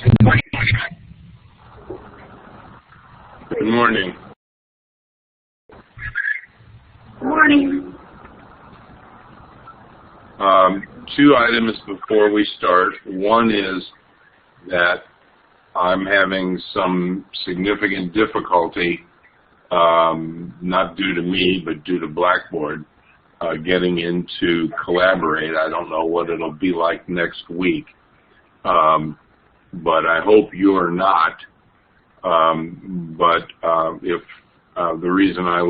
Good morning. Good morning. Two items before we start. One is that I'm having some significant difficulty, not due to me, but due to Blackboard, getting into Collaborate. I don't know what it'll be like next week, but I hope you're not. If the reason I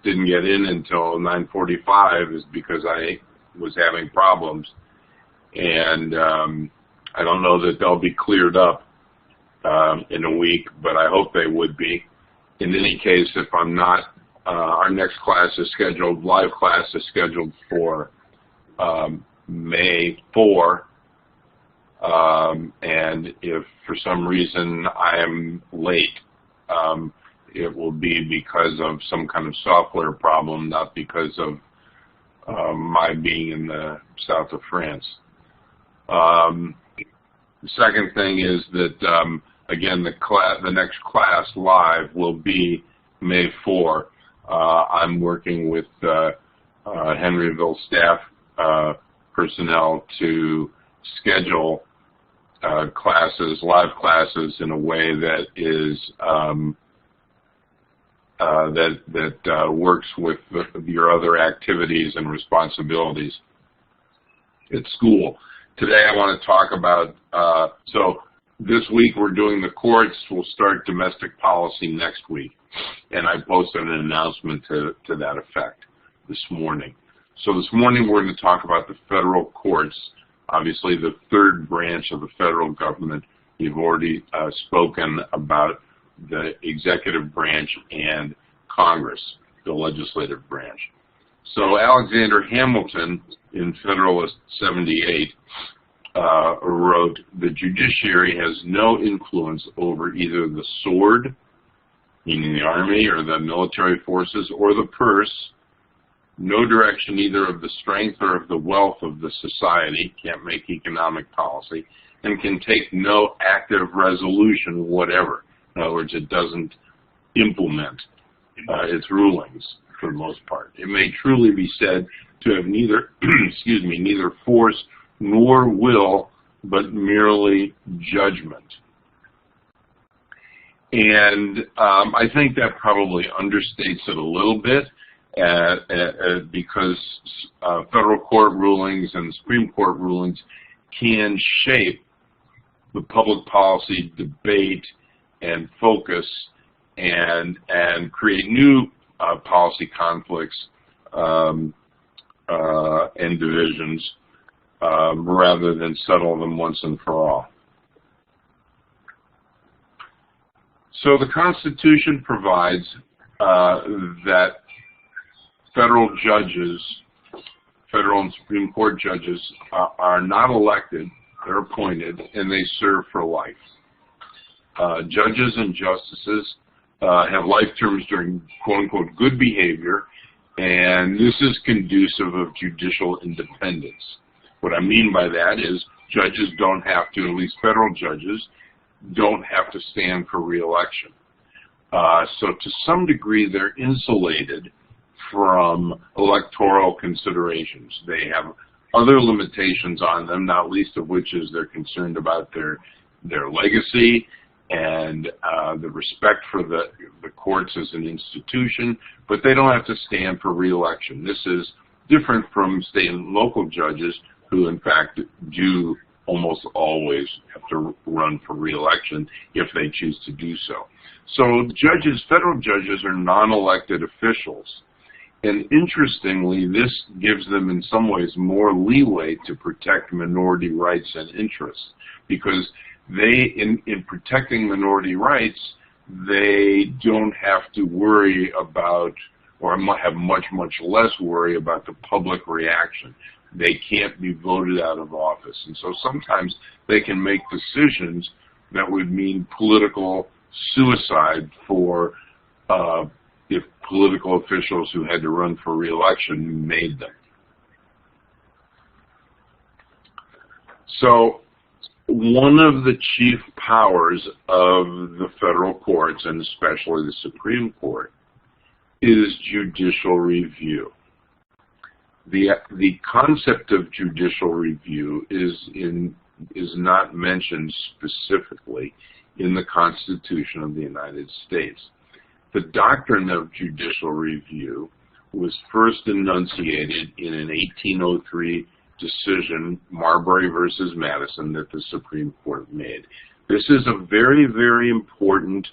didn't get in until 9:45 is because I was having problems, and I don't know that they'll be cleared up in a week, but I hope they would be. In any case, if I'm not, our next class is scheduled, live class is scheduled for May 4, and if for some reason I am late, it will be because of some kind of software problem, not because of my being in the south of France. The second thing is that, again, the next class live will be May 4. I'm working with Henryville staff personnel to schedule classes, live classes, in a way that is that works with your other activities and responsibilities at school. Today I want to talk about, so this week we're doing the courts. We'll start domestic policy next week. And I posted an announcement to that effect this morning. So this morning we're going to talk about the federal courts, obviously the third branch of the federal government. You've already spoken about the executive branch and Congress, the legislative branch. So Alexander Hamilton, in Federalist 78, wrote, "The judiciary has no influence over either the sword," meaning the army or the military forces, "or the purse, no direction either of the strength or of the wealth of the society," can't make economic policy, "and can take no active resolution whatever." In other words, it doesn't implement its rulings for the most part. It may truly be said to have neither, excuse me, neither force nor will, but merely judgment. And I think that probably understates it a little bit, because federal court rulings and Supreme Court rulings can shape the public policy debate and focus and create new policy conflicts and divisions rather than settle them once and for all. So the Constitution provides that federal judges, federal and Supreme Court judges, are not elected, they're appointed, and they serve for life. Judges and justices have life terms during quote-unquote good behavior, and this is conducive of judicial independence. What I mean by that is judges don't have to, at least federal judges, don't have to stand for re-election. So to some degree, they're insulated from electoral considerations. They have other limitations on them, not least of which is they're concerned about their legacy and the respect for the courts as an institution, but they don't have to stand for re-election. This is different from state and local judges who, in fact, do almost always have to run for re-election if they choose to do so. So judges, federal judges, are non-elected officials. And interestingly, this gives them in some ways more leeway to protect minority rights and interests, because they, in protecting minority rights, they don't have to worry about, or have much less worry about the public reaction. They can't be voted out of office. And so sometimes they can make decisions that would mean political suicide for if political officials who had to run for re-election made them. So one of the chief powers of the federal courts, and especially the Supreme Court, is judicial review. The concept of judicial review is not mentioned specifically in the Constitution of the United States. The doctrine of judicial review was first enunciated in an 1803 decision, Marbury versus Madison, that the Supreme Court made. This is a very, very important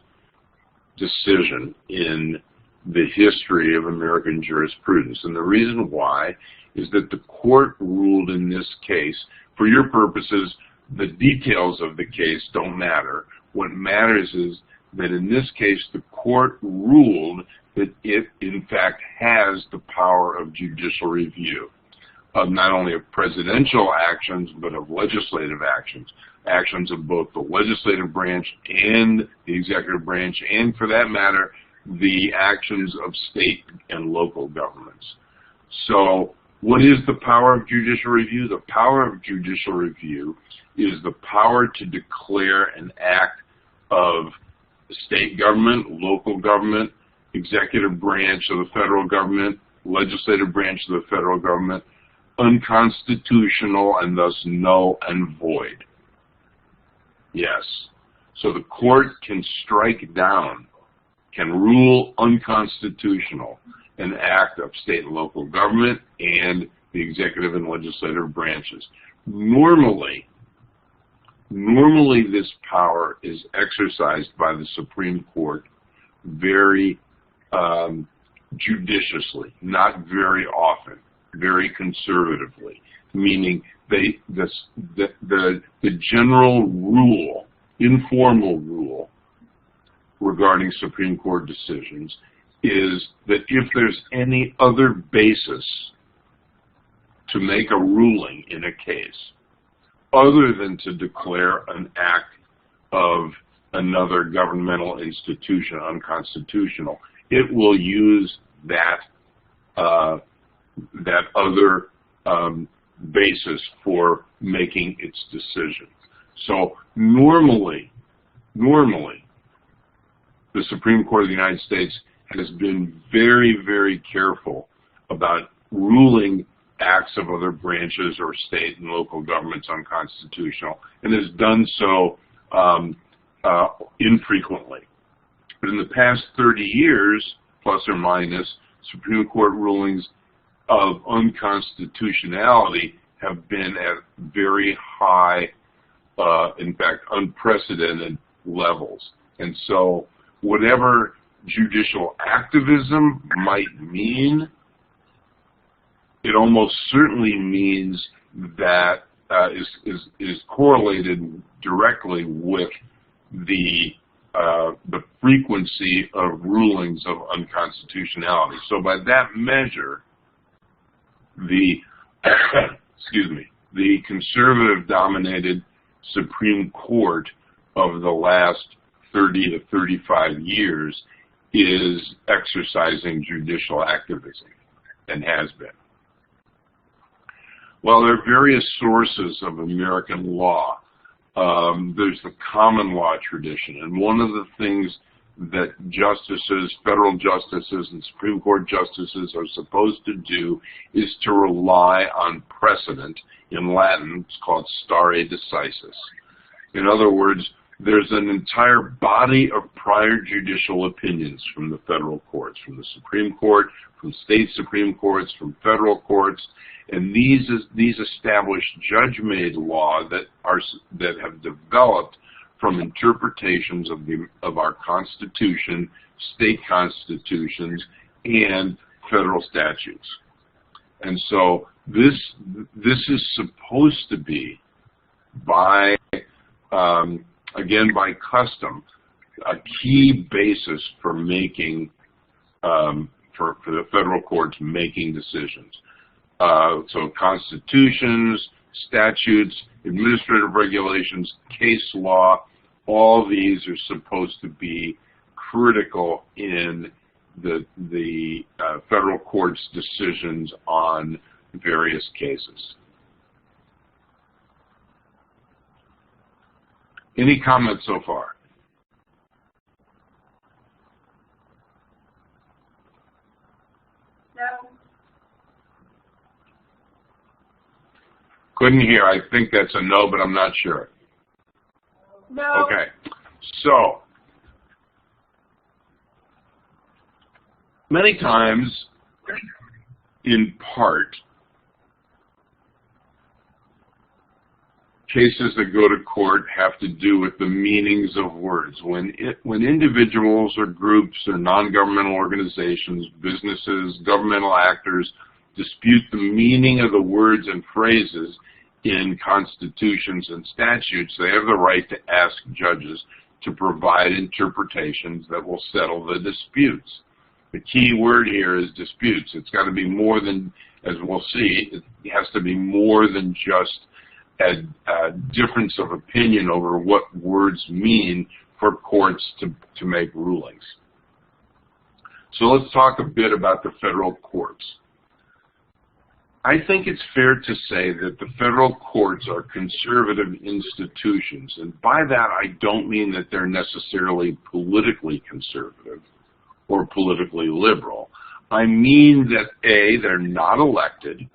decision in the history of American jurisprudence. And the reason why is that the court ruled in this case, for your purposes, the details of the case don't matter. What matters is that in this case, the court ruled that it, in fact, has the power of judicial review of not only of presidential actions, but of legislative actions, actions of both the legislative branch and the executive branch, and for that matter, the actions of state and local governments. So what is the power of judicial review? The power of judicial review is the power to declare an act of state government, local government, executive branch of the federal government, legislative branch of the federal government, unconstitutional and thus null and void. Yes. So the court can strike down, can rule unconstitutional an act of state and local government and the executive and legislative branches. Normally this power is exercised by the Supreme Court very judiciously, not very often, very conservatively, meaning the general rule, informal rule regarding Supreme Court decisions is that if there's any other basis to make a ruling in a case other than to declare an act of another governmental institution unconstitutional, it will use that other basis for making its decision. So normally, the Supreme Court of the United States has been very, very careful about ruling acts of other branches or state and local governments unconstitutional, and has done so infrequently. But in the past 30 years, plus or minus, Supreme Court rulings of unconstitutionality have been at very high, in fact, unprecedented levels. And so whatever judicial activism might mean, it almost certainly means that is correlated directly with the frequency of rulings of unconstitutionality. So by that measure, the the conservative-dominated Supreme Court of the last 30 to 35 years is exercising judicial activism, and has been. Well, there are various sources of American law. There's the common law tradition, and one of the things that justices, federal justices and Supreme Court justices are supposed to do is to rely on precedent. In Latin, it's called stare decisis. In other words, there's an entire body of prior judicial opinions from the federal courts, from the Supreme Court, from state Supreme Courts, from federal courts, and these establish judge-made law that have developed from interpretations of our Constitution, state constitutions, and federal statutes. And so this is supposed to be, by again by custom, a key basis for making for the federal courts making decisions. So constitutions, statutes, administrative regulations, case law, all these are supposed to be critical in the federal court's decisions on various cases. Any comments so far? No. Couldn't hear. I think that's a no, but I'm not sure. No. Okay. So, many times, in part, cases that go to court have to do with the meanings of words. When individuals or groups or non-governmental organizations, businesses, governmental actors dispute the meaning of the words and phrases in constitutions and statutes, they have the right to ask judges to provide interpretations that will settle the disputes. The key word here is disputes. It's got to be more than, as we'll see, it has to be more than just a difference of opinion over what words mean for courts to make rulings. So let's talk a bit about the federal courts. I think it's fair to say that the federal courts are conservative institutions, and by that I don't mean that they're necessarily politically conservative or politically liberal. I mean that A, they're not elected,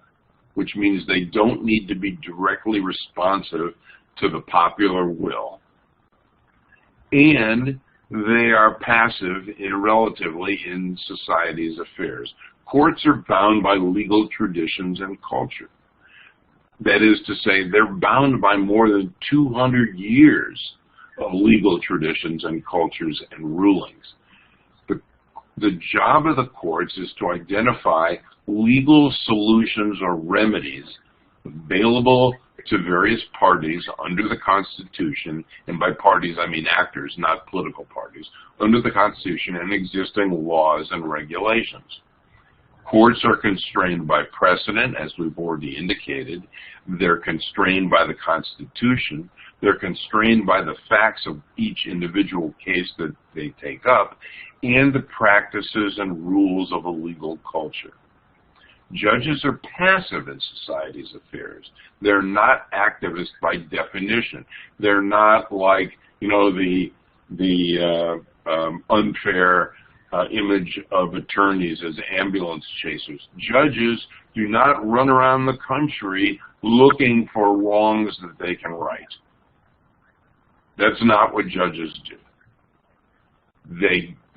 which means they don't need to be directly responsive to the popular will, and they are passive relatively in society's affairs. Courts are bound by legal traditions and culture. That is to say, they're bound by more than 200 years of legal traditions and cultures and rulings. The job of the courts is to identify legal solutions or remedies available to various parties under the Constitution, and by parties I mean actors, not political parties, under the Constitution and existing laws and regulations. Courts are constrained by precedent, as we've already indicated. They're constrained by the Constitution. They're constrained by the facts of each individual case that they take up and the practices and rules of a legal culture. Judges are passive in society's affairs. They're not activists by definition. They're not like, the unfair image of attorneys as ambulance chasers. Judges do not run around the country looking for wrongs that they can right. That's not what judges do.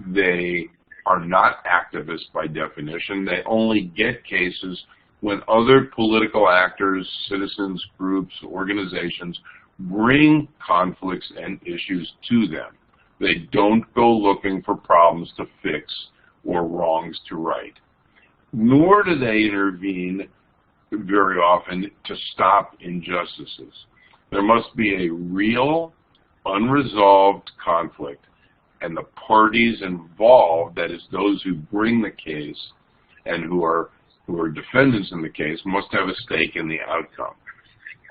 They are not activists by definition. They only get cases when other political actors, citizens, groups, organizations bring conflicts and issues to them. They don't go looking for problems to fix or wrongs to right. Nor do they intervene very often to stop injustices. There must be a real, unresolved conflict, and the parties involved, that is those who bring the case and who are defendants in the case, must have a stake in the outcome.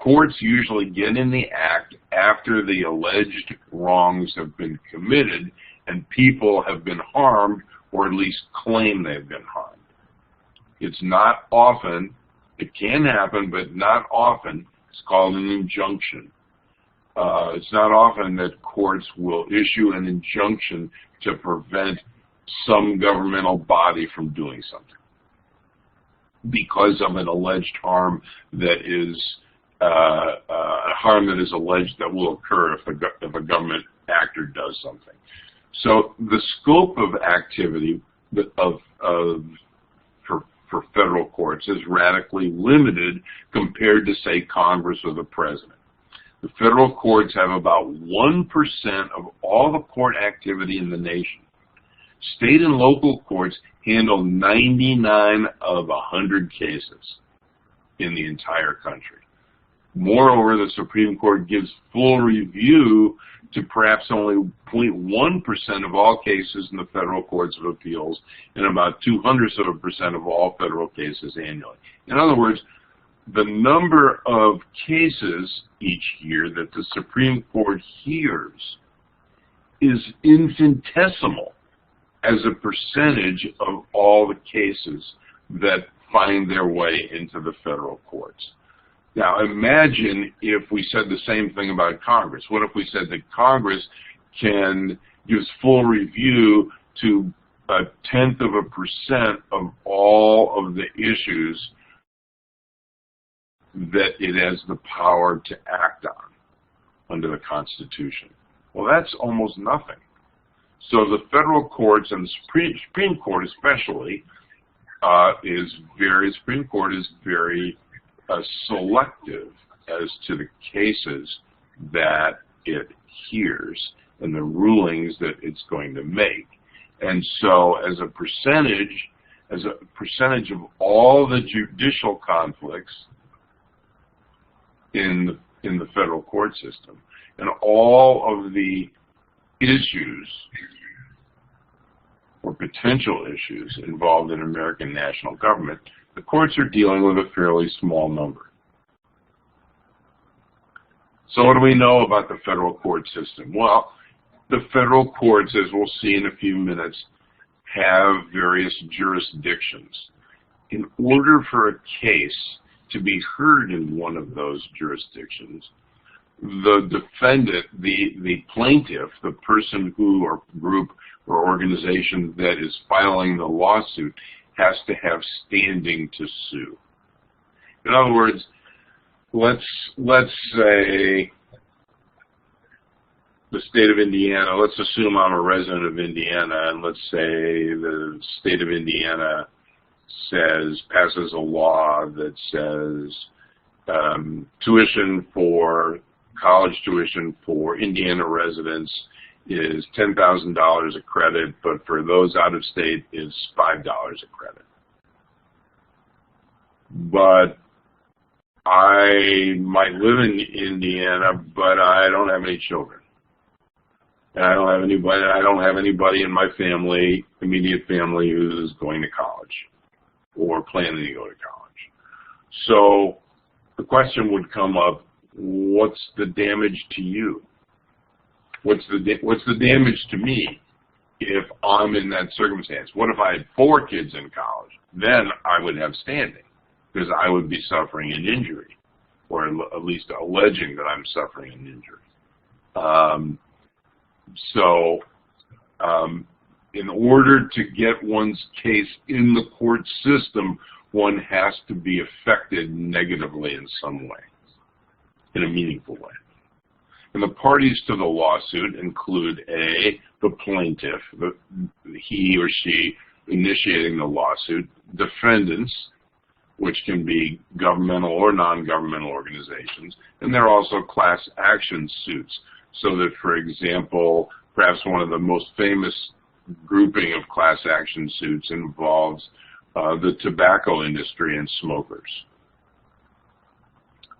Courts usually get in the act after the alleged wrongs have been committed and people have been harmed, or at least claim they've been harmed. It's not often, it can happen, but not often. It's called an injunction. It's not often that courts will issue an injunction to prevent some governmental body from doing something because of an alleged harm that is alleged that will occur if a government actor does something. So the scope of activity for federal courts is radically limited compared to, say, Congress or the President. The federal courts have about 1% of all the court activity in the nation. State and local courts handle 99 of 100 cases in the entire country. Moreover, the Supreme Court gives full review to perhaps only 0.1% of all cases in the federal courts of appeals and about 0.02% of all federal cases annually. In other words, the number of cases each year that the Supreme Court hears is infinitesimal as a percentage of all the cases that find their way into the federal courts. Now, imagine if we said the same thing about Congress. What if we said that Congress can use full review to 0.1% of all of the issues that it has the power to act on under the Constitution? Well, that's almost nothing. So the federal courts and the Supreme Court especially Supreme Court is very selective as to the cases that it hears and the rulings that it's going to make. And so as a percentage of all the judicial conflicts in the federal court system and all of the issues or potential issues involved in American national government, the courts are dealing with a fairly small number. So what do we know about the federal court system? Well, the federal courts, as we'll see in a few minutes, have various jurisdictions. In order for a case to be heard in one of those jurisdictions, the defendant, the plaintiff, the person who or group or organization that is filing the lawsuit has to have standing to sue. In other words, let's say the state of Indiana, let's assume I'm a resident of Indiana, and let's say the state of Indiana passes a law that says college tuition for Indiana residents is $10,000 a credit, but for those out of state is $5 a credit. But I might live in Indiana, but I don't have any children. And I don't have anybody in my family, immediate family, who's going to college or planning to go to college. So the question would come up, what's the damage to you? What's the damage to me if I'm in that circumstance? What if I had 4 kids in college? Then I would have standing, because I would be suffering an injury, or at least alleging that I'm suffering an injury. In order to get one's case in the court system, one has to be affected negatively in some way, in a meaningful way. And the parties to the lawsuit include the plaintiff, he or she initiating the lawsuit, defendants, which can be governmental or non-governmental organizations, and there are also class action suits. So that, for example, perhaps one of the most famous grouping of class action suits involves the tobacco industry and smokers.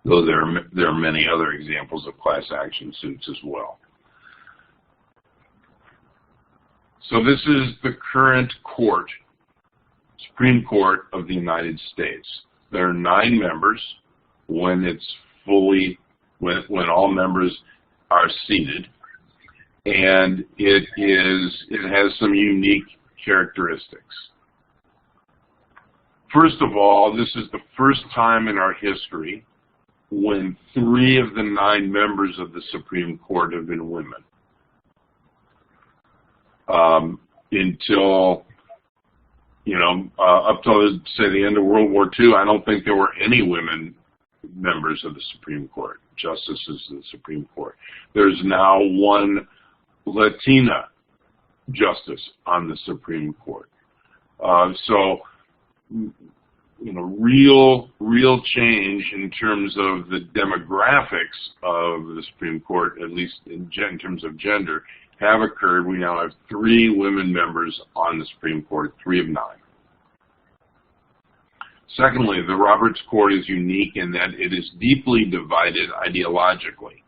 Though there are many other examples of class action suits as well. So this is the current court, Supreme Court of the United States. There are 9 members when all members are seated, and it has some unique characteristics. First of all, this is the first time in our history when 3 of the 9 members of the Supreme Court have been women. Up till, say, the end of World War II, I don't think there were any women members of the Supreme Court, justices of the Supreme Court. There's now 1 Latina justice on the Supreme Court. Real change in terms of the demographics of the Supreme Court, at least in terms of gender, have occurred. We now have 3 women members on the Supreme Court, 3 of 9. Secondly, the Roberts Court is unique in that it is deeply divided ideologically.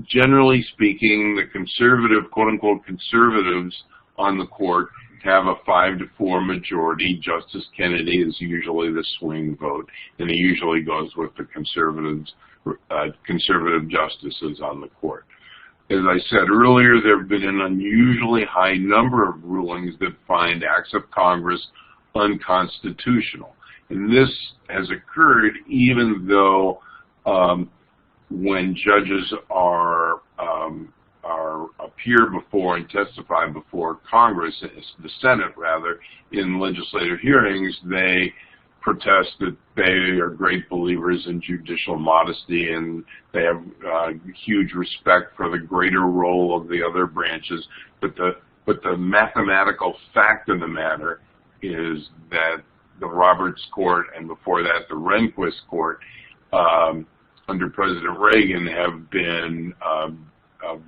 Generally speaking, the conservative, quote-unquote conservatives on the court have a 5-4 majority. Justice Kennedy is usually the swing vote, and he usually goes with the conservative justices on the court. As I said earlier, there have been an unusually high number of rulings that find acts of Congress unconstitutional. And this has occurred even though when judges appear before and testify before Congress, the Senate rather, in legislative hearings, they protest that they are great believers in judicial modesty and they have huge respect for the greater role of the other branches. But the mathematical fact of the matter is that the Roberts Court and before that the Rehnquist Court under President Reagan have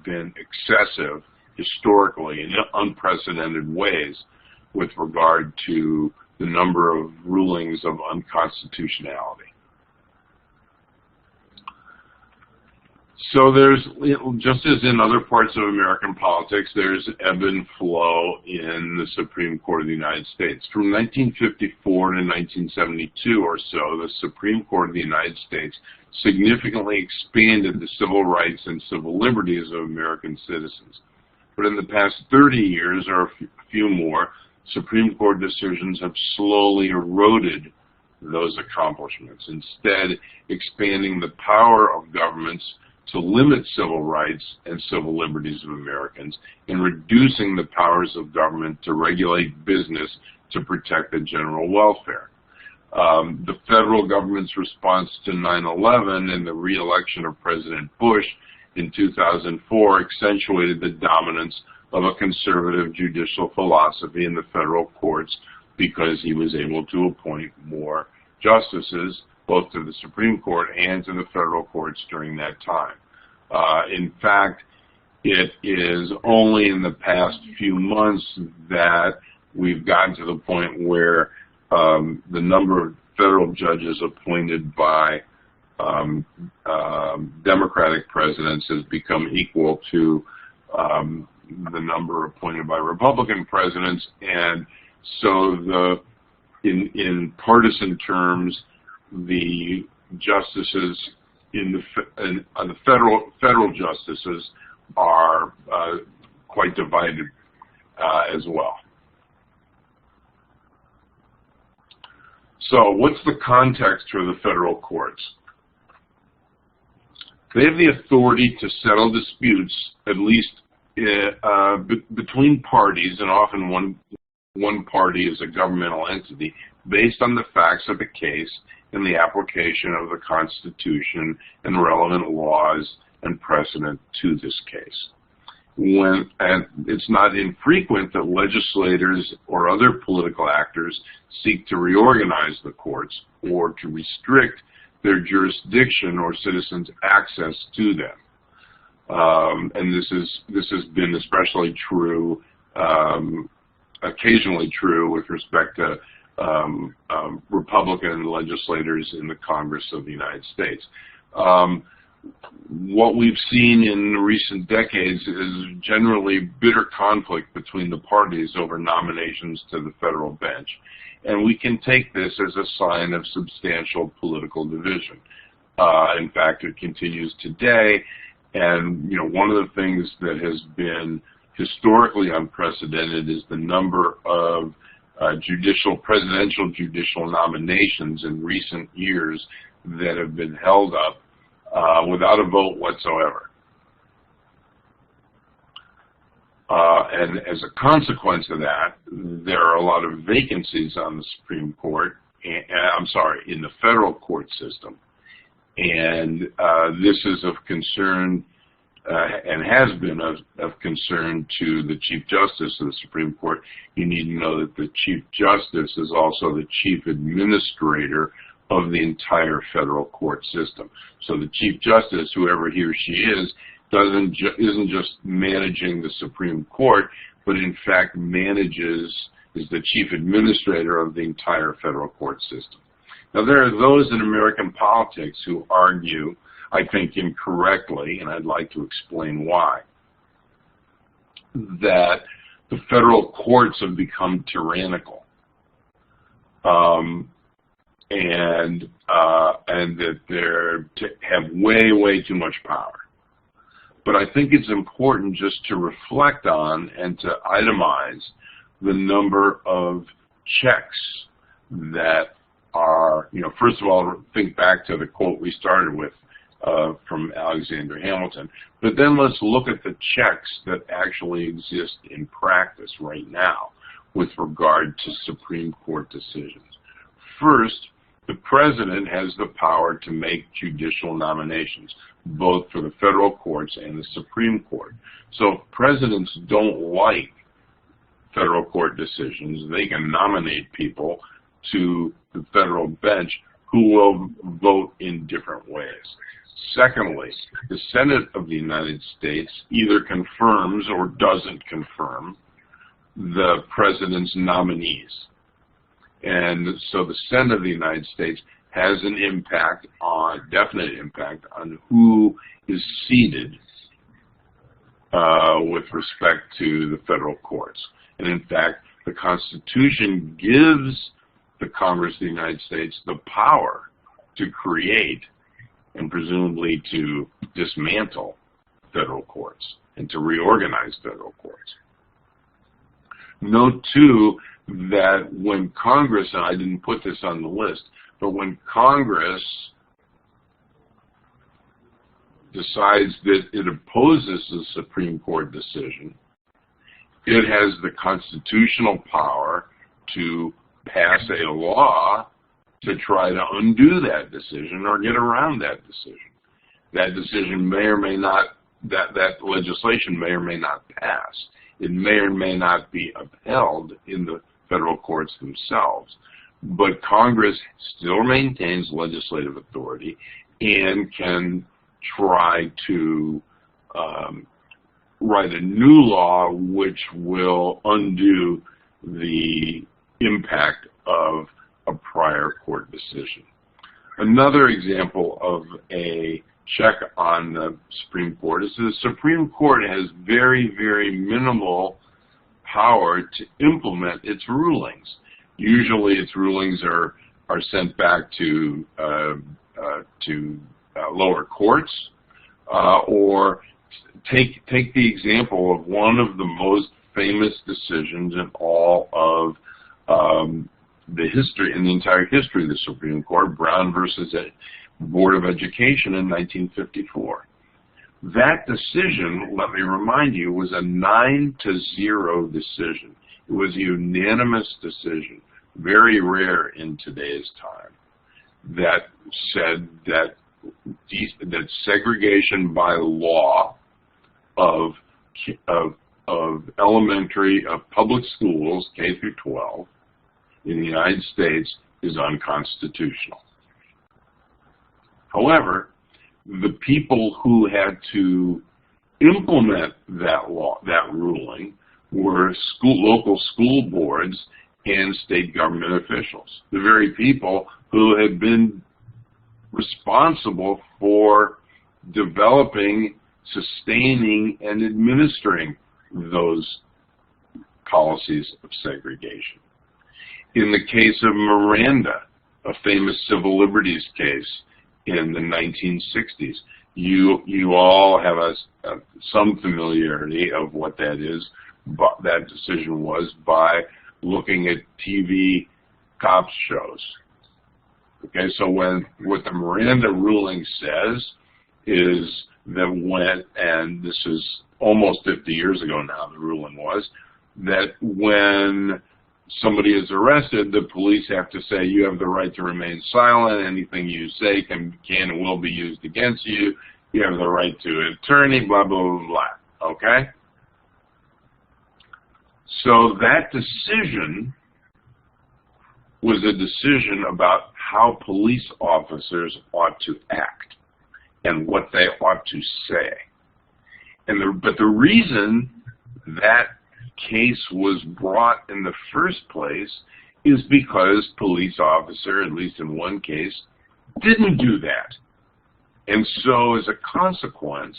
been excessive historically in unprecedented ways with regard to the number of rulings of unconstitutionality. So there's, just as in other parts of American politics, there's ebb and flow in the Supreme Court of the United States. From 1954 to 1972 or so, the Supreme Court of the United States significantly expanded the civil rights and civil liberties of American citizens. But in the past 30 years, or a few more, Supreme Court decisions have slowly eroded those accomplishments, instead expanding the power of governments to limit civil rights and civil liberties of Americans and reducing the powers of government to regulate business to protect the general welfare. The federal government's response to 9/11 and the re-election of President Bush in 2004 accentuated the dominance of a conservative judicial philosophy in the federal courts because he was able to appoint more justices both to the Supreme Court and to the federal courts during that time. In fact, it is only in the past few months that we've gotten to the point where the number of federal judges appointed by Democratic presidents has become equal to the number appointed by Republican presidents, and so in partisan terms, the justices the federal justices are quite divided as well. So, what's the context for the federal courts? They have the authority to settle disputes, at least between parties, and often one party is a governmental entity, based on the facts of the case and the application of the Constitution and relevant laws and precedent to this case. And it's not infrequent that legislators or other political actors seek to reorganize the courts or to restrict their jurisdiction or citizens' access to them. And this has been especially true, occasionally true with respect to Republican legislators in the Congress of the United States. What we've seen in recent decades is generally bitter conflict between the parties over nominations to the federal bench. And we can take this as a sign of substantial political division. In fact, it continues today. And, you know, one of the things that has been historically unprecedented is the number of presidential judicial nominations in recent years that have been held up without a vote whatsoever. And as a consequence of that, there are a lot of vacancies on the Supreme Court, in the federal court system. And this is of concern and has been of concern to the Chief Justice of the Supreme Court. You need to know that the Chief Justice is also the Chief Administrator of the entire federal court system. So the Chief Justice, whoever he or she is, isn't just managing the Supreme Court, but in fact is the Chief Administrator of the entire federal court system. Now, there are those in American politics who argue, I think incorrectly, and I'd like to explain why, that the federal courts have become tyrannical, and that they have way too much power. But I think it's important just to reflect on and to itemize the number of checks that are, first of all, think back to the quote we started with from Alexander Hamilton, but then let's look at the checks that actually exist in practice right now with regard to Supreme Court decisions. First, the President has the power to make judicial nominations, both for the federal courts and the Supreme Court. So if presidents don't like federal court decisions, they can nominate people to the federal bench who will vote in different ways. Secondly, the Senate of the United States either confirms or doesn't confirm the president's nominees. And so the Senate of the United States has an impact on, definite impact on who is seated with respect to the federal courts. And in fact, the Constitution gives the Congress of the United States the power to create and presumably to dismantle federal courts and to reorganize federal courts. Note, too, that when Congress, and I didn't put this on the list, but when Congress decides that it opposes the Supreme Court decision, it has the constitutional power to pass a law to try to undo that decision or get around that decision. That decision may or may not, that legislation may or may not pass. It may or may not be upheld in the federal courts themselves. But Congress still maintains legislative authority and can try to write a new law which will undo the impact of a prior court decision. Another example of a check on the Supreme Court is the Supreme Court has very, very minimal power to implement its rulings. Usually its rulings are sent back to lower courts, or take the example of one of the most famous decisions in all of the history, in the entire history of the Supreme Court, Brown versus Board of Education in 1954. That decision, let me remind you, was a 9-0 decision. It was a unanimous decision, very rare in today's time, that said that segregation by law of public schools, K through 12, in the United States is unconstitutional. However, the people who had to implement that law, that ruling, were local school boards and state government officials, the very people who had been responsible for developing, sustaining, and administering those policies of segregation. In the case of Miranda, a famous civil liberties case in the 1960s, you all have some familiarity of what that is, but that decision was by looking at TV cops shows. Okay, so what the Miranda ruling says is that and this is almost 50 years ago now, the ruling was, that when somebody is arrested, the police have to say, you have the right to remain silent, anything you say can and will be used against you, you have the right to an attorney, blah, blah, blah, blah, okay? So that decision was a decision about how police officers ought to act and what they ought to say. But the reason that case was brought in the first place is because police officer, at least in one case, didn't do that. And so as a consequence,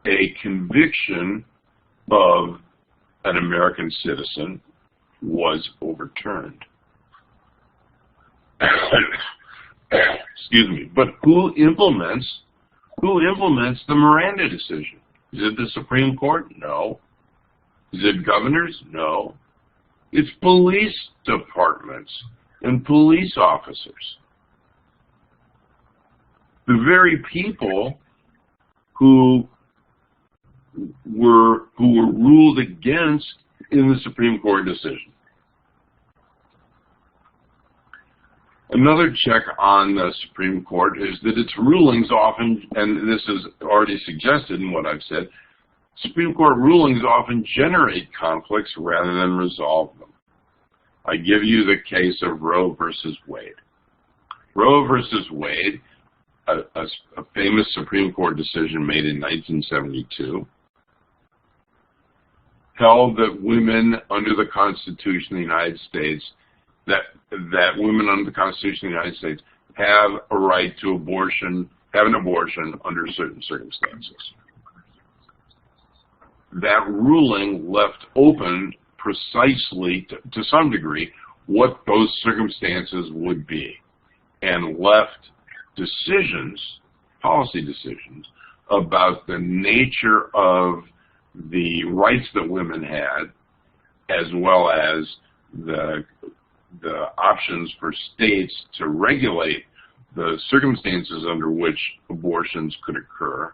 a conviction of an American citizen was overturned. Excuse me. But who implements the Miranda decision? Is it the Supreme Court? No. Is it governors? No. It's police departments and police officers. The very people who were ruled against in the Supreme Court decision. Another check on the Supreme Court is that its rulings often, and this is already suggested in what I've said, Supreme Court rulings often generate conflicts rather than resolve them. I give you the case of Roe versus Wade. Roe versus Wade, a famous Supreme Court decision made in 1972, held that women under the Constitution of the United States, that women under the Constitution of the United States have a right to have an abortion under certain circumstances. That ruling left open precisely, to some degree, what those circumstances would be, and left decisions, policy decisions, about the nature of the rights that women had, as well as the options for states to regulate the circumstances under which abortions could occur,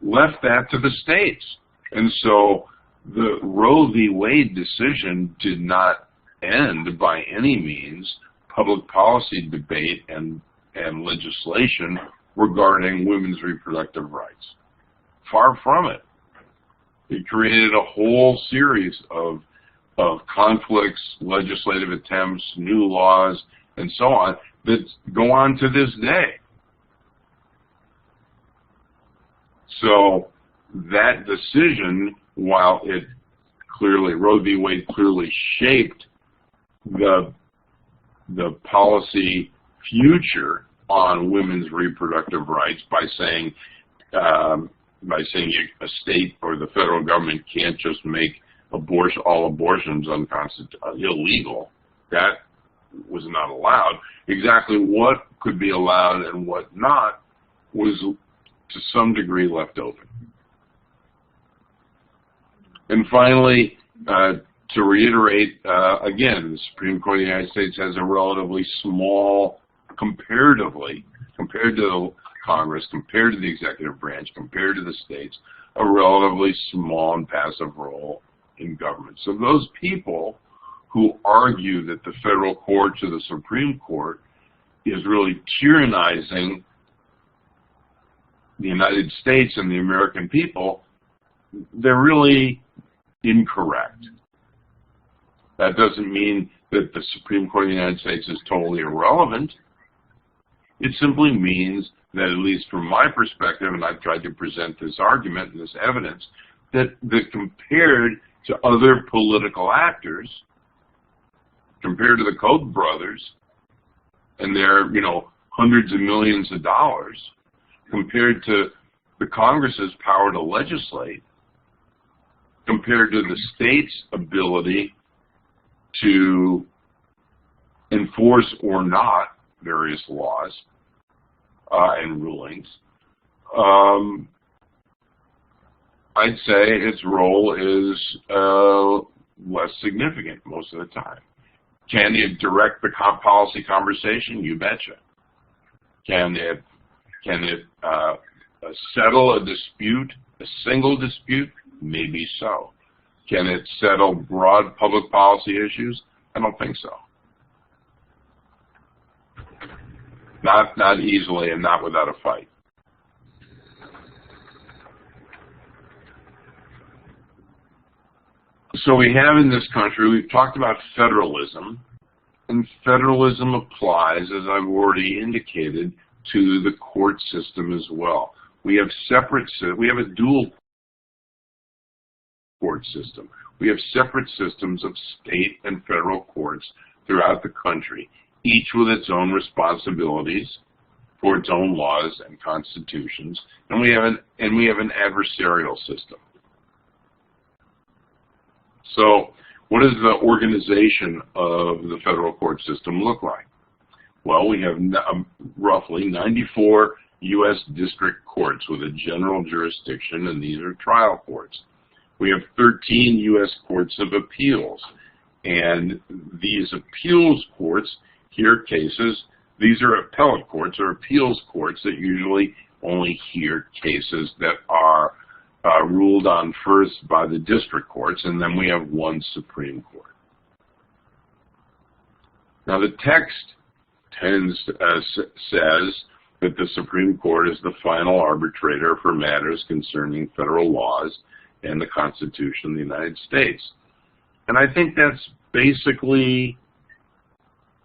left that to the states. And so the Roe v. Wade decision did not end by any means public policy debate and legislation regarding women's reproductive rights. Far from it. It created a whole series of conflicts, legislative attempts, new laws, and so on that go on to this day. So that decision, while it clearly, Roe v. Wade clearly shaped the policy future on women's reproductive rights by saying a state or the federal government can't just make all abortions illegal. That was not allowed. Exactly what could be allowed and what not was to some degree left open. And finally, to reiterate, again, the Supreme Court of the United States has a relatively small, comparatively, compared to the Congress, compared to the executive branch, compared to the states, a relatively small and passive role in government. So those people who argue that the federal courts or the Supreme Court is really tyrannizing the United States and the American people, they're really incorrect. That doesn't mean that the Supreme Court of the United States is totally irrelevant. It simply means that, at least from my perspective, and I've tried to present this argument and this evidence, that compared to other political actors, compared to the Koch brothers and their, hundreds of millions of dollars, compared to the Congress's power to legislate, compared to the state's ability to enforce or not various laws and rulings, I'd say its role is less significant most of the time. Can it direct the policy conversation? You betcha. Can it settle a dispute, a single dispute? Maybe so. Can it settle broad public policy issues? I don't think so. Not easily and not without a fight. So we have in this country, we've talked about federalism, and federalism applies, as I've already indicated, to the court system as well. We have a dual court system. We have separate systems of state and federal courts throughout the country, each with its own responsibilities for its own laws and constitutions, and we have an adversarial system. So, what does the organization of the federal court system look like? Well, we have roughly 94 U.S. district courts with a general jurisdiction, and these are trial courts. We have 13 U.S. courts of appeals, and these appeals courts hear cases. These are appellate courts or appeals courts that usually only hear cases that are ruled on first by the district courts, and then we have one Supreme Court. Now the text says that the Supreme Court is the final arbitrator for matters concerning federal laws and the Constitution of the United States. And I think that's basically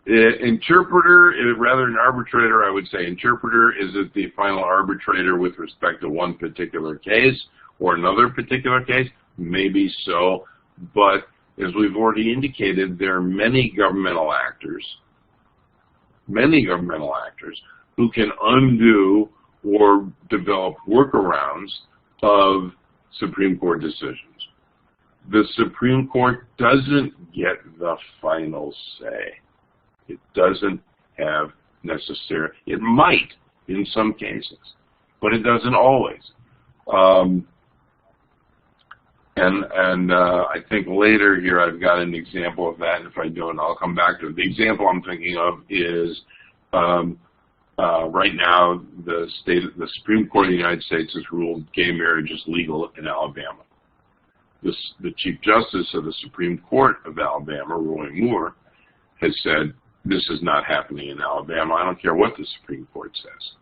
interpreter, rather than arbitrator, I would say interpreter. Is it the final arbitrator with respect to one particular case or another particular case? Maybe so, but as we've already indicated, there are many governmental actors who can undo or develop workarounds of Supreme Court decisions. The Supreme Court doesn't get the final say. It doesn't have necessary, it might in some cases, but it doesn't always. I think later here I've got an example of that, and if I don't, I'll come back to it. The example I'm thinking of is right now the Supreme Court of the United States has ruled gay marriage is legal in Alabama. The Chief Justice of the Supreme Court of Alabama, Roy Moore, has said, this is not happening in Alabama. I don't care what the Supreme Court says.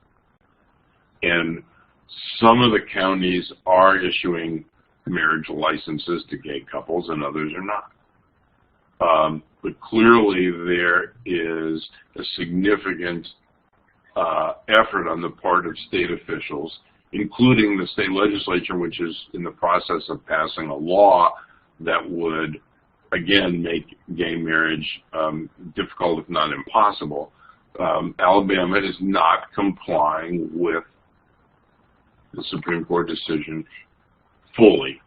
And some of the counties are issuing marriage licenses to gay couples and others are not. But clearly there is a significant effort on the part of state officials, including the state legislature, which is in the process of passing a law that would, again, make gay marriage difficult, if not impossible. Alabama is not complying with the Supreme Court decision fully,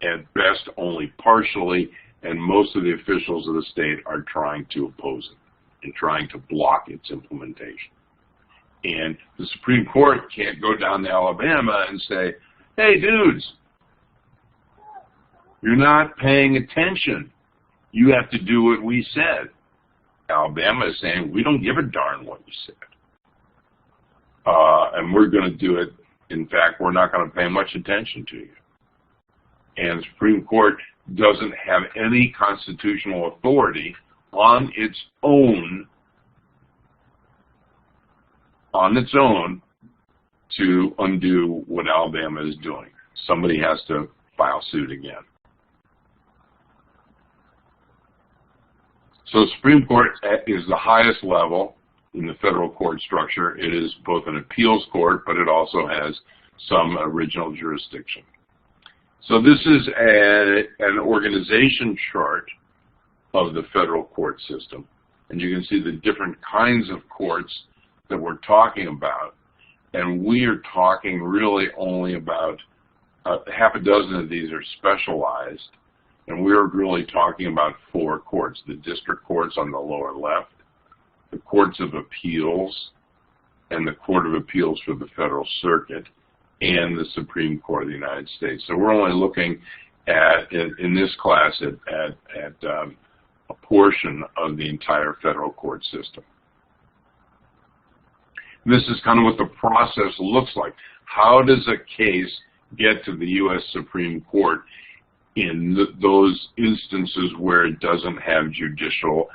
at best only partially, and most of the officials of the state are trying to oppose it and trying to block its implementation. And the Supreme Court can't go down to Alabama and say, hey, dudes, you're not paying attention. You have to do what we said. Alabama is saying, we don't give a darn what you said. And we're going to do it. In fact, we're not going to pay much attention to you. And the Supreme Court doesn't have any constitutional authority on its own to undo what Alabama is doing. Somebody has to file suit again. So the Supreme Court is the highest level in the federal court structure. It is both an appeals court, but it also has some original jurisdiction. So this is an organization chart of the federal court system. And you can see the different kinds of courts that we're talking about. And we are talking really only about half a dozen of these are specialized. And we're really talking about 4 courts: the district courts on the lower left, the courts of appeals, and the Court of Appeals for the Federal Circuit, and the Supreme Court of the United States. So we're only looking at, in this class, at a portion of the entire federal court system. And this is kind of what the process looks like. How does a case get to the U.S. Supreme Court in those instances where it doesn't have judicial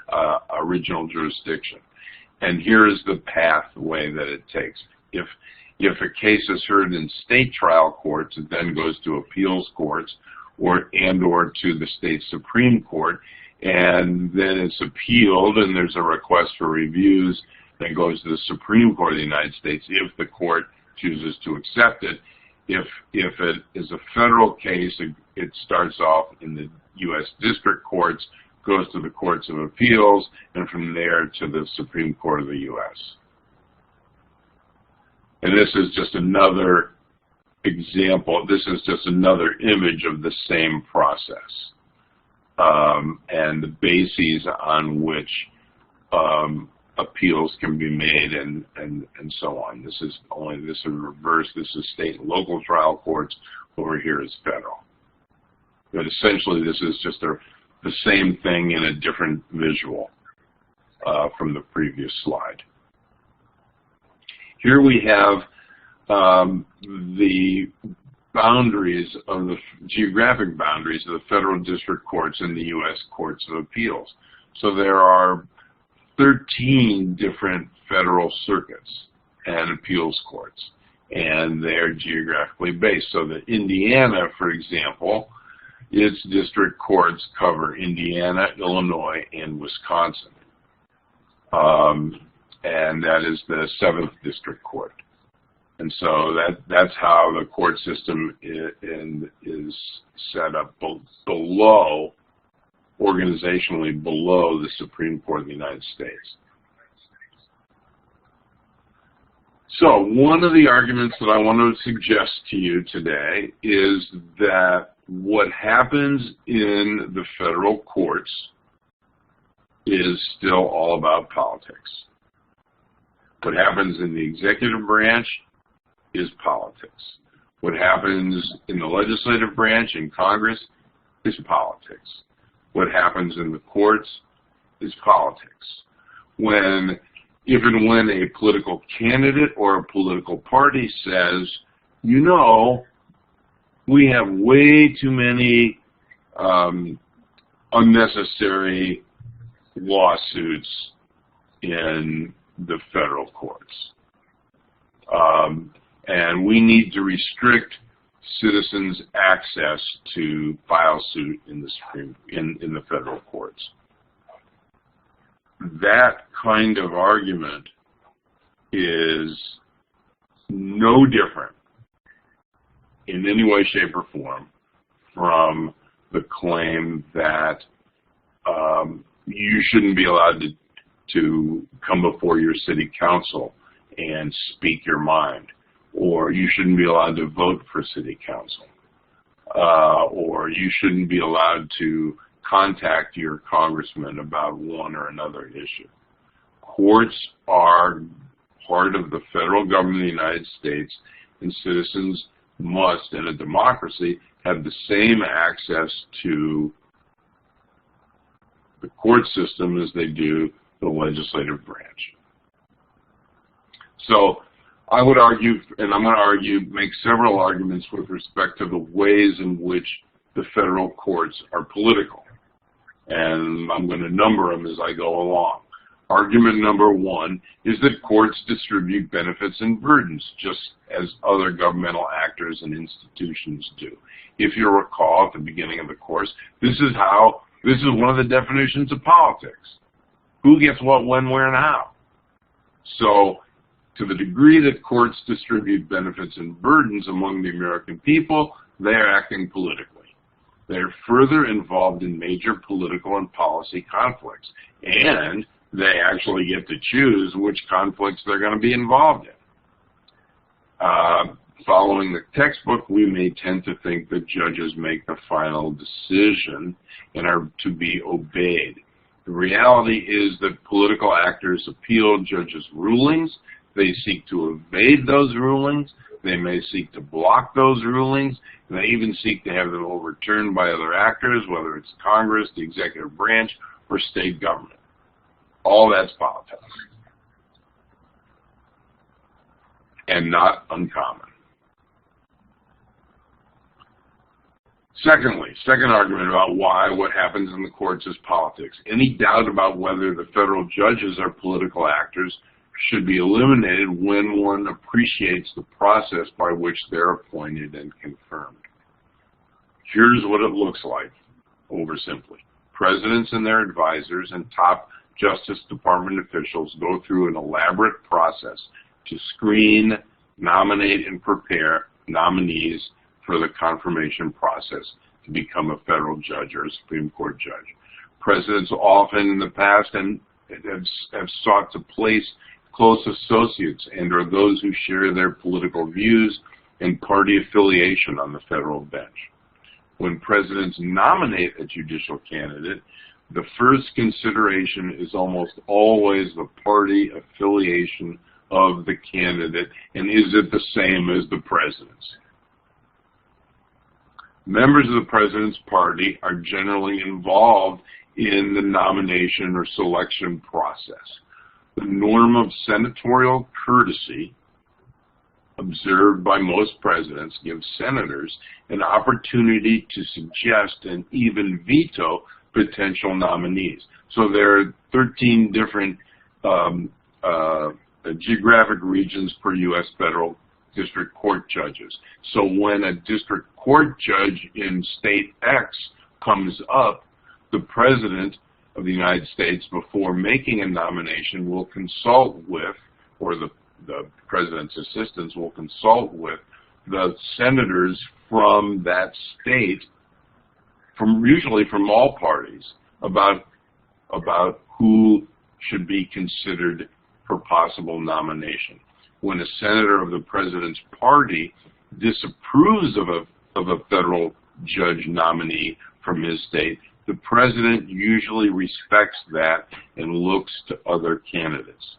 original jurisdiction? And here is the pathway that it takes. If a case is heard in state trial courts, it then goes to appeals courts or to the state Supreme Court, and then it's appealed and there's a request for reviews that goes to the Supreme Court of the United States if the court chooses to accept it. If it is a federal case, it starts off in the U.S. district courts, goes to the courts of appeals, and from there to the Supreme Court of the U.S. And this is just another example. This is just another image of the same process and the bases on which appeals can be made and so on. This is reverse. This is state and local trial courts. Over here is federal. But essentially, this is just the same thing in a different visual. from the previous slide. Here we have the boundaries of the geographic boundaries of the federal district courts and the U.S. Courts of Appeals. So there are 13 different federal circuits and appeals courts, and they're geographically based. So that Indiana, for example, its district courts cover Indiana, Illinois, and Wisconsin. And that is the 7th District Court. And so that's how the court system is set up below, organizationally below the Supreme Court of the United States. So one of the arguments that I want to suggest to you today is that what happens in the federal courts is still all about politics. What happens in the executive branch is politics. What happens in the legislative branch in Congress is politics. What happens in the courts is politics. If and when a political candidate or a political party says, you know, we have way too many unnecessary lawsuits in the federal courts, and we need to restrict citizens' access to file suit in the federal courts. That kind of argument is no different in any way, shape, or form from the claim that you shouldn't be allowed to come before your city council and speak your mind, or you shouldn't be allowed to vote for city council, or you shouldn't be allowed to contact your congressman about one or another issue. Courts are part of the federal government of the United States, and citizens must, in a democracy, have the same access to the court system as they do the legislative branch. So I would argue, and I'm going to make several arguments with respect to the ways in which the federal courts are political. And I'm going to number them as I go along. Argument number one is that courts distribute benefits and burdens, just as other governmental actors and institutions do. If you recall at the beginning of the course, this is one of the definitions of politics. Who gets what, when, where, and how? So, to the degree that courts distribute benefits and burdens among the American people, they are acting politically. They are further involved in major political and policy conflicts, and they actually get to choose which conflicts they're going to be involved in. Following the textbook, we may tend to think that judges make the final decision and are to be obeyed. The reality is that political actors appeal judges' rulings. They seek to evade those rulings. They may seek to block those rulings. And they even seek to have them overturned by other actors, whether it's Congress, the executive branch, or state government. All that's politics. And not uncommon. Secondly, second argument about why what happens in the courts is politics. Any doubt about whether the federal judges are political actors should be eliminated when one appreciates the process by which they're appointed and confirmed. Here's what it looks like, oversimply. Presidents and their advisors and top Justice Department officials go through an elaborate process to screen, nominate, and prepare nominees for the confirmation process to become a federal judge or a Supreme Court judge. Presidents often in the past have sought to place close associates and or those who share their political views and party affiliation on the federal bench. When presidents nominate a judicial candidate, the first consideration is almost always the party affiliation of the candidate, and is it the same as the president's? Members of the president's party are generally involved in the nomination or selection process. The norm of senatorial courtesy observed by most presidents gives senators an opportunity to suggest and even veto potential nominees. So there are 13 different geographic regions per U.S. federal district court judges. So when a district court judge in state X comes up, the President of the United States, before making a nomination, will consult with, or the President's assistants will consult with, the senators from that state, usually from all parties, about who should be considered for possible nomination. When a senator of the President's party disapproves of a federal judge nominee from his state, the President usually respects that and looks to other candidates.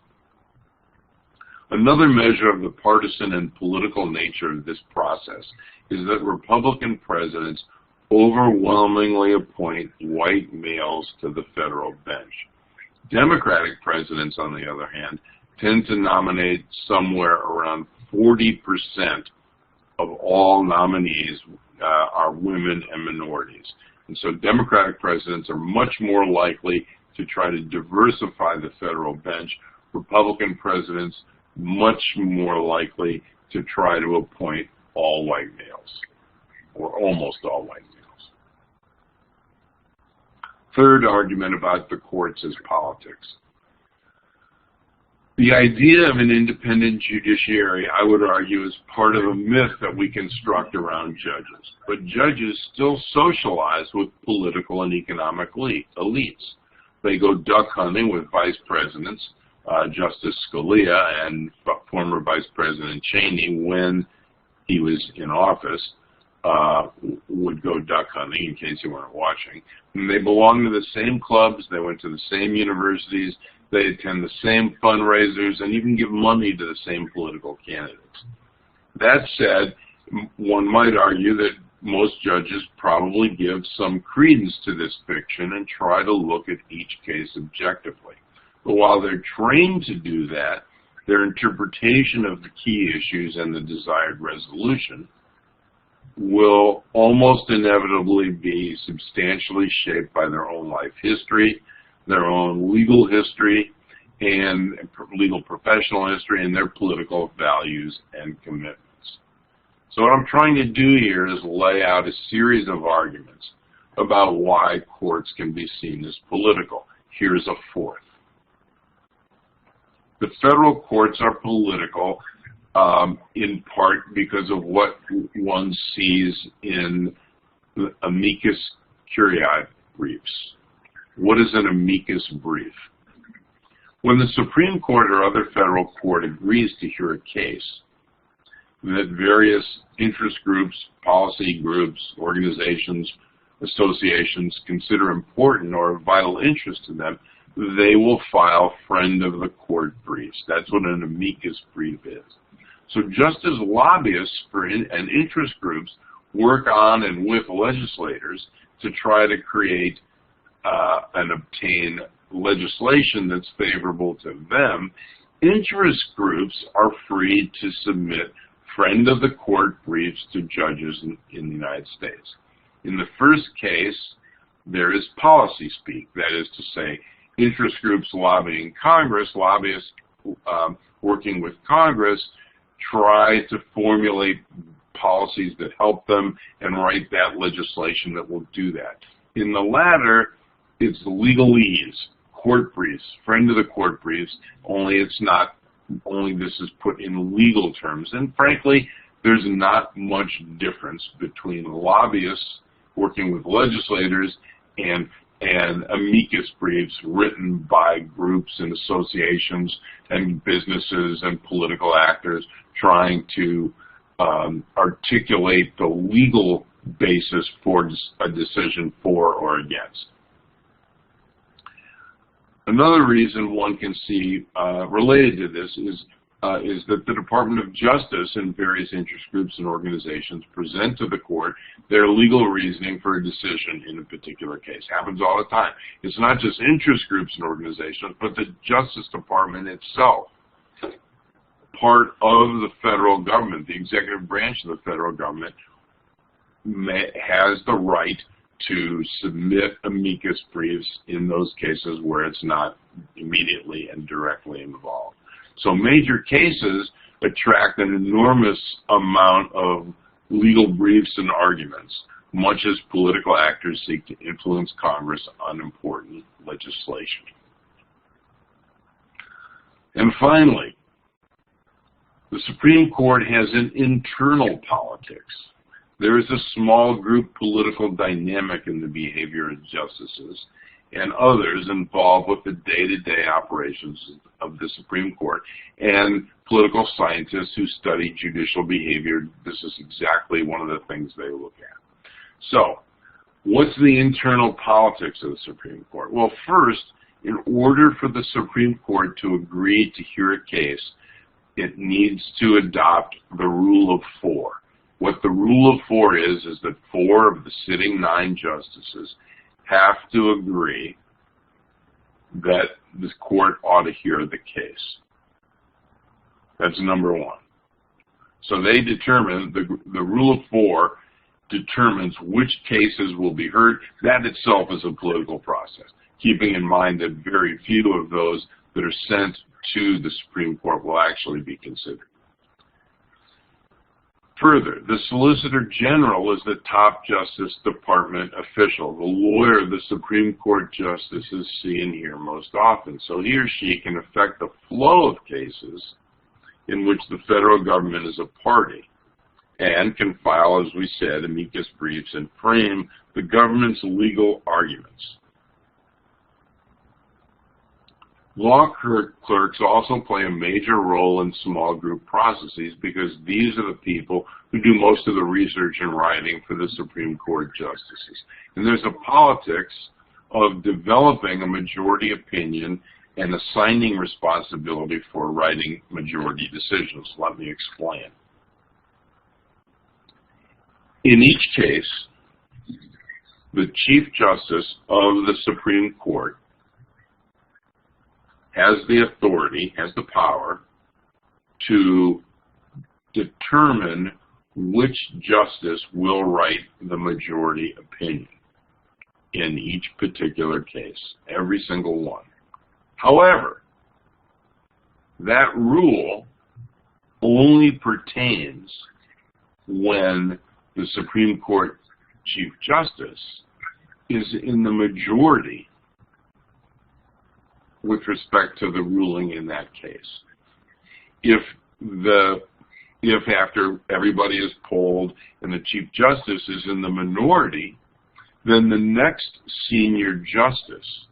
Another measure of the partisan and political nature of this process is that Republican presidents overwhelmingly appoint white males to the federal bench. Democratic presidents, on the other hand, tend to nominate somewhere around 40% of all nominees are women and minorities. And so Democratic presidents are much more likely to try to diversify the federal bench. Republican presidents much more likely to try to appoint all white males, or almost all white males. Third argument about the courts is politics. The idea of an independent judiciary, I would argue, is part of a myth that we construct around judges. But judges still socialize with political and economic elites. They go duck hunting with vice presidents, Justice Scalia and former Vice President Cheney, when he was in office, would go duck hunting, in case you weren't watching. And they belong to the same clubs, they went to the same universities, they attend the same fundraisers, and even give money to the same political candidates. That said, one might argue that most judges probably give some credence to this fiction and try to look at each case objectively. But while they're trained to do that, their interpretation of the key issues and the desired resolution will almost inevitably be substantially shaped by their own life history, their own legal history, and legal professional history, and their political values and commitments. So what I'm trying to do here is lay out a series of arguments about why courts can be seen as political. Here's a fourth. The federal courts are political in part because of what one sees in the amicus curiae briefs. What is an amicus brief? When the Supreme Court or other federal court agrees to hear a case that various interest groups, policy groups, organizations, associations consider important or of vital interest to them, they will file friend of the court briefs. That's what an amicus brief is. So just as lobbyists and interest groups work on and with legislators to try to create and obtain legislation that's favorable to them, interest groups are free to submit friend of the court briefs to judges in the United States. In the first case, there is policy speak. That is to say, interest groups lobbying Congress, lobbyists working with Congress, try to formulate policies that help them and write that legislation that will do that. In the latter, it's legalese, court briefs, friend of the court briefs, only this is put in legal terms. And frankly, there's not much difference between lobbyists working with legislators and amicus briefs written by groups and associations and businesses and political actors trying to articulate the legal basis for a decision for or against. Another reason one can see related to this is is that the Department of Justice and various interest groups and organizations present to the court their legal reasoning for a decision in a particular case. Happens all the time. It's not just interest groups and organizations, but the Justice Department itself, part of the federal government, the executive branch of the federal government, has the right to submit amicus briefs in those cases where it's not immediately and directly involved. So major cases attract an enormous amount of legal briefs and arguments, much as political actors seek to influence Congress on important legislation. And finally, the Supreme Court has an internal politics. There is a small group political dynamic in the behavior of justices and others involved with the day-to-day operations of the Supreme Court, and political scientists who study judicial behavior. This is exactly one of the things they look at. So, what's the internal politics of the Supreme Court? Well, first, in order for the Supreme Court to agree to hear a case, it needs to adopt the rule of four. What the rule of four is that 4 of the sitting 9 justices have to agree that this court ought to hear the case. That's number 1. So they determine, the rule of 4 determines which cases will be heard. That itself is a political process, keeping in mind that very few of those that are sent to the Supreme Court will actually be considered. Further, the Solicitor General is the top Justice Department official, the lawyer the Supreme Court justices see and hear most often. So he or she can affect the flow of cases in which the federal government is a party and can file, as we said, amicus briefs and frame the government's legal arguments. Law clerks also play a major role in small group processes because these are the people who do most of the research and writing for the Supreme Court justices. And there's a politics of developing a majority opinion and assigning responsibility for writing majority decisions. Let me explain. In each case, the Chief Justice of the Supreme Court has the authority, has the power to determine which justice will write the majority opinion in each particular case, every single one. However, that rule only pertains when the Supreme Court Chief Justice is in the majority with respect to the ruling in that case. If after everybody is polled and the Chief Justice is in the minority, then the next senior justice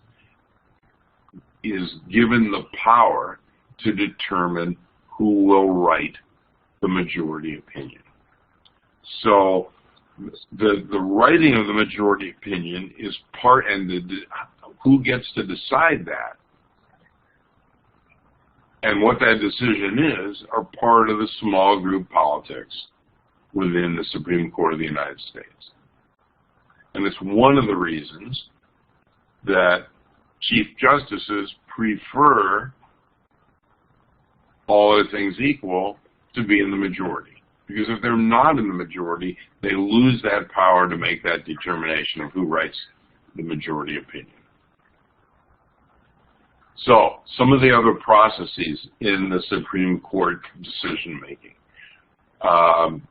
is given the power to determine who will write the majority opinion. So the writing of the majority opinion is part, and who gets to decide that and what that decision is are part of the small group politics within the Supreme Court of the United States. And it's one of the reasons that Chief Justices prefer, all other things equal, to be in the majority. Because if they're not in the majority, they lose that power to make that determination of who writes the majority opinion. So, some of the other processes in the Supreme Court decision-making.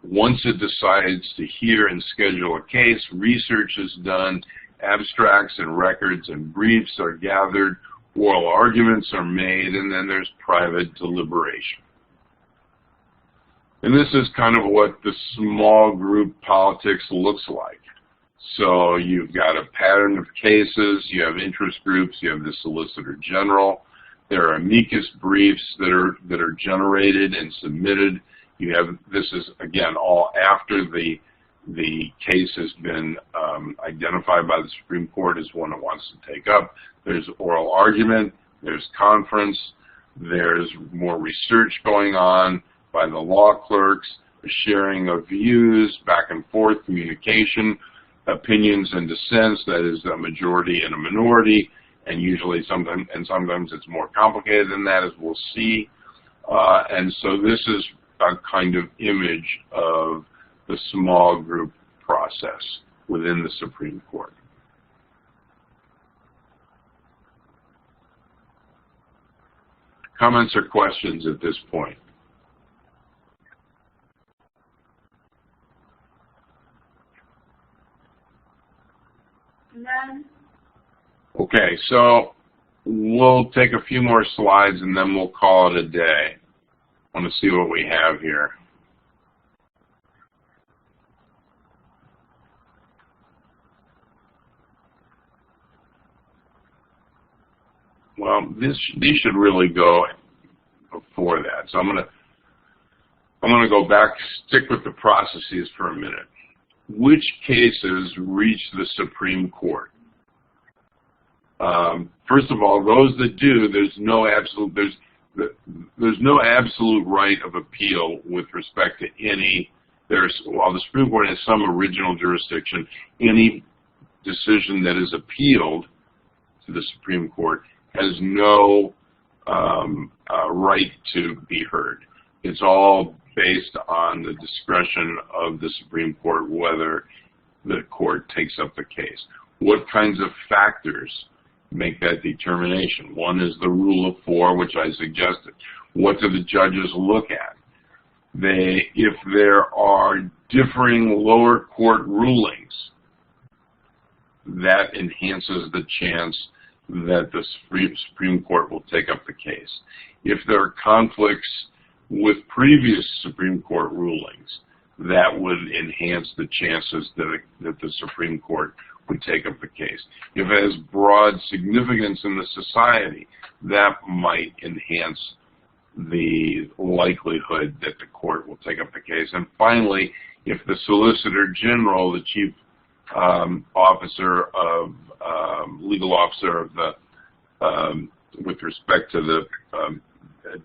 Once it decides to hear and schedule a case, research is done, abstracts and records and briefs are gathered, oral arguments are made, and then there's private deliberation. And this is kind of what the small group politics looks like. So you've got a pattern of cases, you have interest groups, you have the Solicitor General, there are amicus briefs that are generated and submitted. You have, this is again all after the case has been identified by the Supreme Court as one it wants to take up. There's oral argument, there's conference, There's more research going on by the law clerks, a sharing of views, back and forth communication, opinions and dissents, that is a majority and a minority, and usually sometimes it's more complicated than that, as we'll see. And so this is a kind of image of the small group process within the Supreme Court. Comments or questions at this point? None. Okay, so we'll take a few more slides and then we'll call it a day. I want to see what we have here. Well, these should really go before that. So I'm gonna go back, stick with the processes for a minute. Which cases reach the Supreme Court? First of all, those that do, there's no absolute right of appeal with respect to any. While the Supreme Court has some original jurisdiction, any decision that is appealed to the Supreme Court has no right to be heard. It's all based on the discretion of the Supreme Court whether the court takes up the case. What kinds of factors make that determination? One is the rule of 4, which I suggested. What do the judges look at? If there are differing lower court rulings, that enhances the chance that the Supreme Court will take up the case. If there are conflicts with previous Supreme Court rulings, that would enhance the chances that the Supreme Court would take up the case. If it has broad significance in the society, that might enhance the likelihood that the court will take up the case. And finally, if the Solicitor General, the chief legal officer of the, with respect to the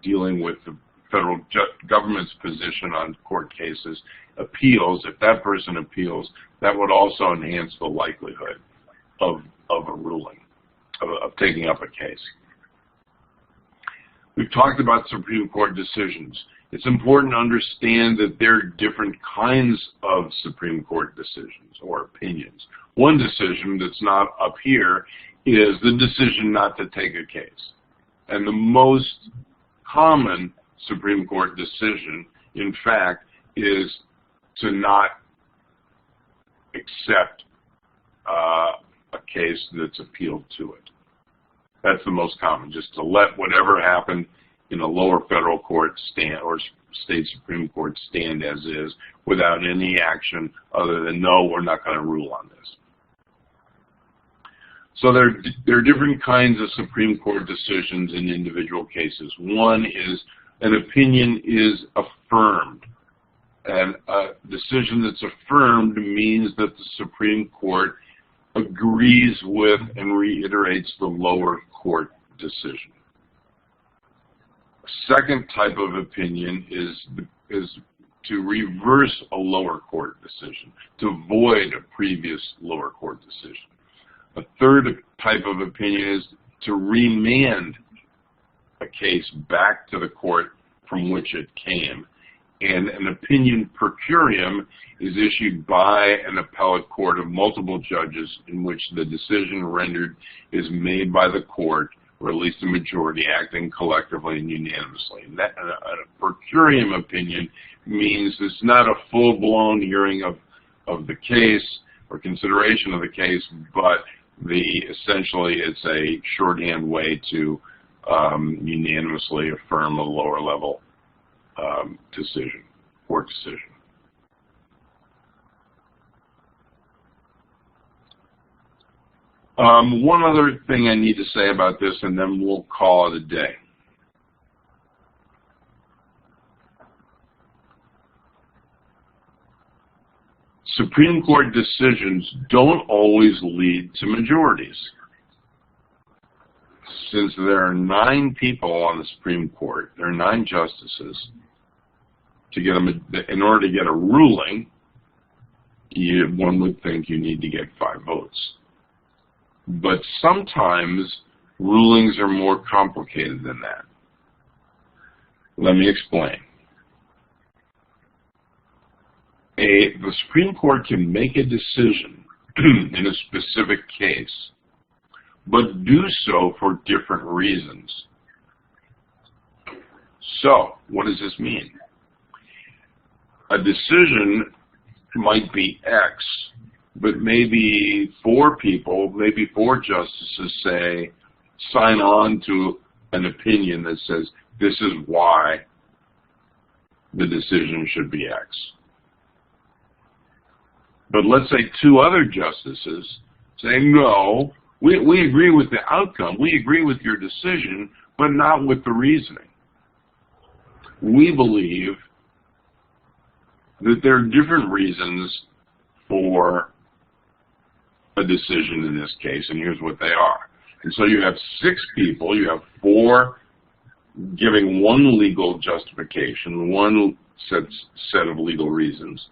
dealing with the federal government's position on court cases, appeals, if that person appeals, that would also enhance the likelihood of a ruling, of taking up a case. We've talked about Supreme Court decisions. It's important to understand that there are different kinds of Supreme Court decisions or opinions. One decision that's not up here is the decision not to take a case. And the most common Supreme Court decision, in fact, is to not accept a case that's appealed to it. That's the most common, just to let whatever happened in a lower federal court stand or state Supreme Court stand as is without any action other than, no, we're not going to rule on this. So there are different kinds of Supreme Court decisions in individual cases. One is an opinion is affirmed. And a decision that's affirmed means that the Supreme Court agrees with and reiterates the lower court decision. A second type of opinion is to reverse a lower court decision, to void a previous lower court decision. A third type of opinion is to remand a case back to the court from which it came. And an opinion per curiam is issued by an appellate court of multiple judges in which the decision rendered is made by the court, or at least a majority, acting collectively and unanimously. And that, a per curiam opinion means it's not a full-blown hearing of the case or consideration of the case, but essentially it's a shorthand way to unanimously affirm a lower level decision, court decision. One other thing I need to say about this, and then we'll call it a day. Supreme Court decisions don't always lead to majorities. since there are 9 people on the Supreme Court, there are 9 justices, in order to get a ruling, one would think you need to get 5 votes. But sometimes rulings are more complicated than that. Let me explain. The Supreme Court can make a decision in a specific case, but do so for different reasons. So, what does this mean? A decision might be X, but maybe 4 people, maybe 4 justices sign on to an opinion that says this is why the decision should be X. But let's say 2 other justices say, no, we agree with the outcome, we agree with your decision, but not with the reasoning. We believe that there are different reasons for a decision in this case, and here's what they are. And so you have 6 people, you have 4 giving one legal justification, one set of legal reasons,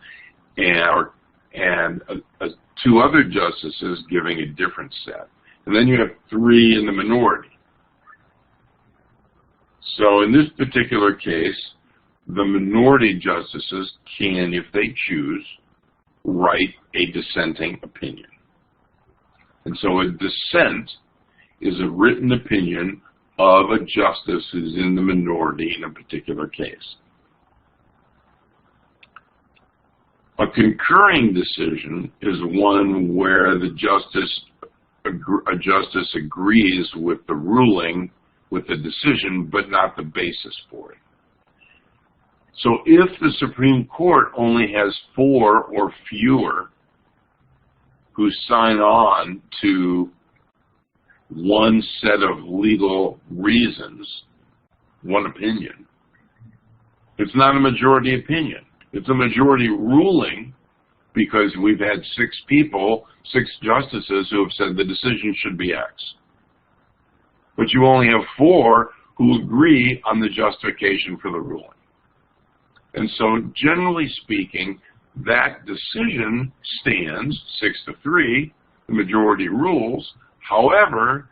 and 2 other justices giving a different set. And then you have 3 in the minority. So in this particular case, the minority justices can, if they choose, write a dissenting opinion. And so a dissent is a written opinion of a justice who's in the minority in a particular case. A concurring decision is one where a justice agrees with the ruling, with the decision, but not the basis for it. So if the Supreme Court only has 4 or fewer who sign on to one set of legal reasons, one opinion, it's not a majority opinion. It's a majority ruling because we've had 6 people, 6 justices who have said the decision should be X. But you only have 4 who agree on the justification for the ruling. And so, generally speaking, that decision stands 6-3, the majority rules. However,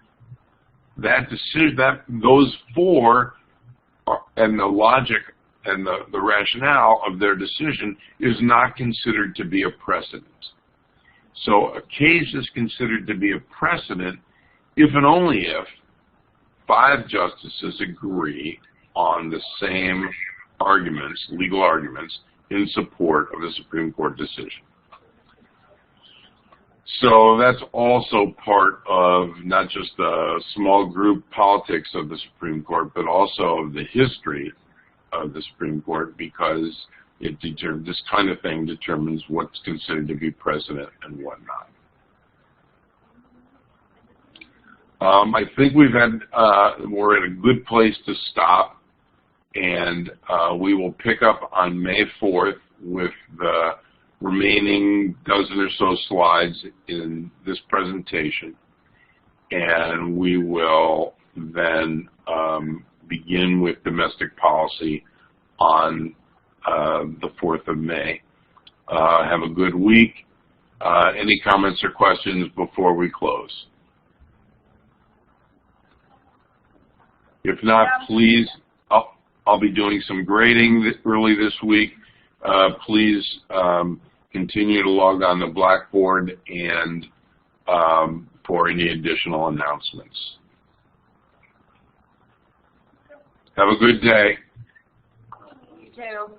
that decision, those 4 and the logic and the rationale of their decision is not considered to be a precedent. So a case is considered to be a precedent if and only if 5 justices agree on the same arguments, legal arguments, in support of the Supreme Court decision. So that's also part of not just the small group politics of the Supreme Court, but also of the history of the Supreme Court, because this kind of thing determines what's considered to be precedent and what not. I think we're at a good place to stop, and we will pick up on May 4th with the remaining dozen or so slides in this presentation, and we will then begin with domestic policy on the 4th of May. Have a good week. Any comments or questions before we close? If not, please, I'll be doing some grading early this week. Please continue to log on to Blackboard and for any additional announcements. Have a good day. You too.